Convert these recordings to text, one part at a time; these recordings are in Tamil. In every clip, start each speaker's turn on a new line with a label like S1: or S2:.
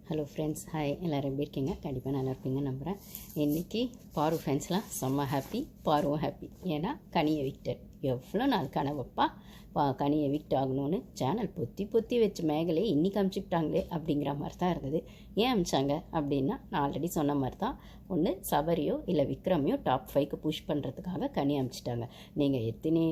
S1: Hello friends, hi. எல்லோரும் எப்படி இருக்கீங்க? கண்டிப்பாக நல்லா இருப்பீங்க நம்புகிறேன். இன்றைக்கி பாரு ஃப்ரெண்ட்ஸ்லாம் செம்ம ஹாப்பி, பாருவும் ஹாப்பி. ஏன்னா கனி எவிக்டட். எவ்வளோ நாள் கனவப்பா கனி எவிக்ட் ஆகணும்னு சேனல் பொத்தி வச்ச மேகலையே இன்றைக்கி அமுச்சுக்கிட்டாங்களே அப்படிங்கிற மாதிரி தான் இருந்தது. ஏன் அமிச்சாங்க அப்படின்னா, நான் ஆல்ரெடி சொன்ன மாதிரி தான். ஒன்று சபரியோ இல்லை விக்ரமையோ டாப் 5க்கு புஷ் பண்ணுறதுக்காக கனி அமிச்சிட்டாங்க. நீங்கள் எத்தனை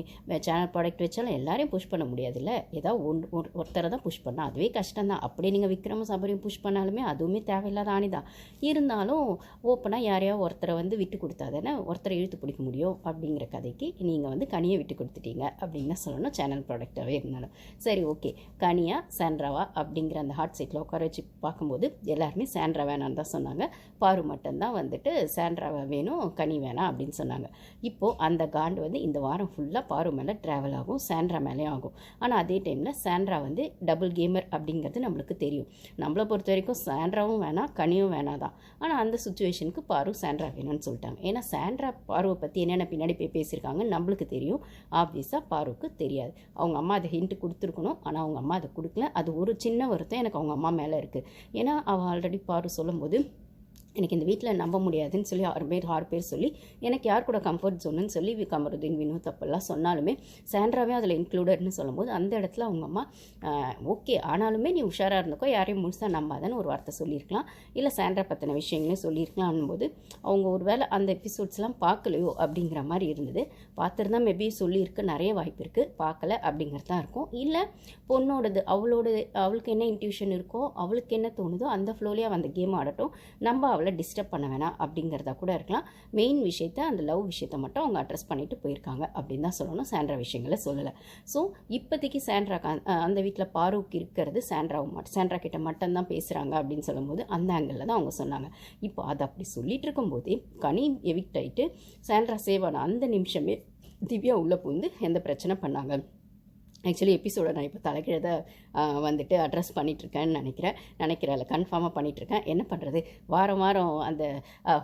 S1: சேனல் ப்ராடக்ட் வச்சாலும் எல்லாரையும் புஷ் பண்ண முடியாதுல்ல. ஏதாவது ஒருத்தரை தான் புஷ் பண்ணால் அதுவே கஷ்டம்தான். அப்படியே நீங்கள் விக்ரமும் சபரியும் புஷ் பண்ணாலுமே அதுவுமே தேவையில்லாத ஆணிதான். இருந்தாலும் ஓப்பனாக யாரையாவது ஒருத்தரை விட்டு கொடுத்தா தானே ஒருத்தரை இழுத்து பிடிக்க முடியும். அப்படிங்கிற கதைக்கு நீங்கள் கனியை விட்டு கொடுத்துட்டீங்க அப்படின்னு தான் சொல்லணும், சேனல் ப்ராடக்டாகவே இருந்தாலும். சரி, ஓகே. கனியா சாண்ட்ராவா அப்படிங்கிற அந்த ஹாட் சீட்டில் உட்கார வச்சு பார்க்கும்போது எல்லாருமே சாண்ட்ரா வேணான்னு தான் சொன்னாங்க. பாரு மட்டும்தான் சாண்ட்ரா வேணும், கனி வேணாம் அப்படின்னு சொன்னாங்க. இப்போது அந்த காண்டு இந்த வாரம் ஃபுல்லாக பாரு மேலே ட்ராவல் ஆகும், சாண்ட்ரா மேலே ஆகும். ஆனால் அதே டைமில் சாண்ட்ரா டபுள் கேமர் அப்படிங்கிறது நம்மளுக்கு தெரியும். நம்மளை பொறுத்த வரைக்கும் சாண்ட்ராவும் வேணாம், கனியும் வேணாம் தான். ஆனால் அந்த சுச்சுவேஷனுக்கு பாரு சாண்ட்ரா வேணும்னு சொல்லிட்டாங்க. ஏன்னா சாண்ட்ரா பாருவை பற்றி என்னென்ன பின்னாடி பேசியிருக்காங்க நம்மளுக்கு தெரியும். ஆப்வியஸாக பாருக்கு தெரியாது. அவங்க அம்மா அதை ஹிண்ட் கொடுத்துருக்கணும், ஆனால் அவங்க அம்மா அதை கொடுக்கல. அது ஒரு சின்ன வருத்தம் எனக்கு அவங்க அம்மா மேலே இருக்குது. ஏன்னா அவள் ஆல்ரெடி பாரு சொல்லும்போது எனக்கு இந்த வீட்டில் நம்ப முடியாதுன்னு சொல்லி 6 பேர் சொல்லி எனக்கு யார் கூட கம்ஃபர்ட் ஜோனுன்னு சொல்லி கமருதீன் வினோத் அப்பெல்லாம் சொன்னாலுமே சாண்ட்ராவே அதில் இன்க்ளூடட்னு சொல்லும்போது அந்த இடத்துல அவங்க அம்மா ஓகே, ஆனாலுமே நீ உஷாராக இருந்தக்கோ, யாரையும் முழுசாக நம்பாதான்னு ஒரு வார்த்தை சொல்லியிருக்கலாம். இல்லை சாண்ட்ரா பற்றின விஷயங்களையும் சொல்லியிருக்கலாம்னும் போது அவங்க ஒரு வேளை அந்த எபிசோட்ஸ்லாம் பார்க்கலையோ அப்படிங்கிற மாதிரி இருந்தது. பார்த்துருந்தா மேபி சொல்லியிருக்கு, நிறைய வாய்ப்பு இருக்குது. பார்க்கல அப்படிங்கிறது தான் இருக்கும். இல்லை பொண்ணோடது அவளுக்கு என்ன இன்ட்யூஷன் இருக்கோ, அவளுக்கு என்ன தோணுதோ அந்த ஃப்ளோலேயே அந்த கேம் ஆடட்டும், நம்ம அவளை டிஸ்டர்ப் பண்ண வேணாம் அப்படிங்கிறதா கூட இருக்கலாம். மெயின் விஷயத்த, அந்த லவ் விஷயத்தை மட்டும் அவங்க அட்ரஸ் பண்ணிட்டு போயிருக்காங்க அப்படின்னு தான் சொல்லணும். சாண்ட்ரா விஷயங்களை சொல்லலை. ஸோ இப்போதைக்கு சாண்ட்ரா அந்த வீட்டில் பாருக்கு இருக்கிறது சாண்ட்ரா கிட்ட மட்டும்தான் பேசுகிறாங்க அப்படின்னு சொல்லும்போது அந்த ஆங்கிளில் தான் அவங்க சொன்னாங்க. இப்போ அதை அப்படி சொல்லிட்டு இருக்கும்போதே கனி எவிக்ட் ஆகிட்டு சாண்ட்ரா சேவ் ஆன அந்த நிமிஷமே திவ்யா உள்ளே புகுந்து எந்த பிரச்சனை பண்ணாங்க. ஆக்சுவலி எபிசோடை நான் இப்போ தலைக்கீழ அட்ரஸ் பண்ணிகிட்ருக்கேன்னு நினைக்கிறேன் கன்ஃபார்மாக பண்ணிகிட்ருக்கேன். என்ன பண்ணுறது, வாரம் அந்த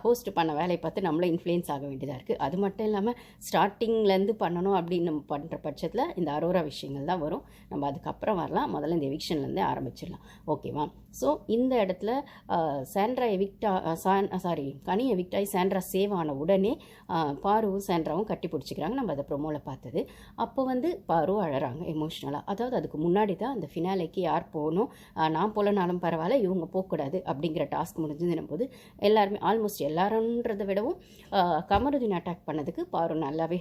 S1: ஹோஸ்ட் பண்ண வேலையை பார்த்து நம்மளே இன்ஃப்ளூயன்ஸ் ஆக வேண்டியதாக இருக்குது. அது மட்டும் இல்லாமல் ஸ்டார்டிங்லேருந்து பண்ணணும் அப்படின்னு நம்ம பண்ணுற பட்சத்தில் இந்த அரோரா விஷயங்கள் தான் வரும். நம்ம அதுக்கப்புறம் வரலாம். முதல்ல இந்த எவிக்ஷன்லேருந்தே ஆரம்பிச்சிடலாம், ஓகேவா? ஸோ இந்த இடத்துல சாண்ட்ரா கனி எவிக்டாகி சாண்ட்ரா சேவ் ஆன உடனே பாருவும் சாண்ட்ராவும் கட்டி பிடிச்சிக்கிறாங்க. நம்ம அதை ப்ரொமோவில் பார்த்தது. அப்போ பாரு அழறாங்க எமோஷ்னலாக. அதாவது அதுக்கு முன்னாடி தான் அந்த ஃபினாலேக்கு யார் போகணும், நான் போலனாலும் பரவாயில்ல, இவங்க போகக்கூடாது அப்படிங்கிற டாஸ்க் முடிஞ்சுதுன்னும் போது எல்லாருமே ஆல்மோஸ்ட் எல்லாருன்றதை விடவும் கமருதீன் அட்டாக் பண்ணதுக்கு பாரு நல்லாவே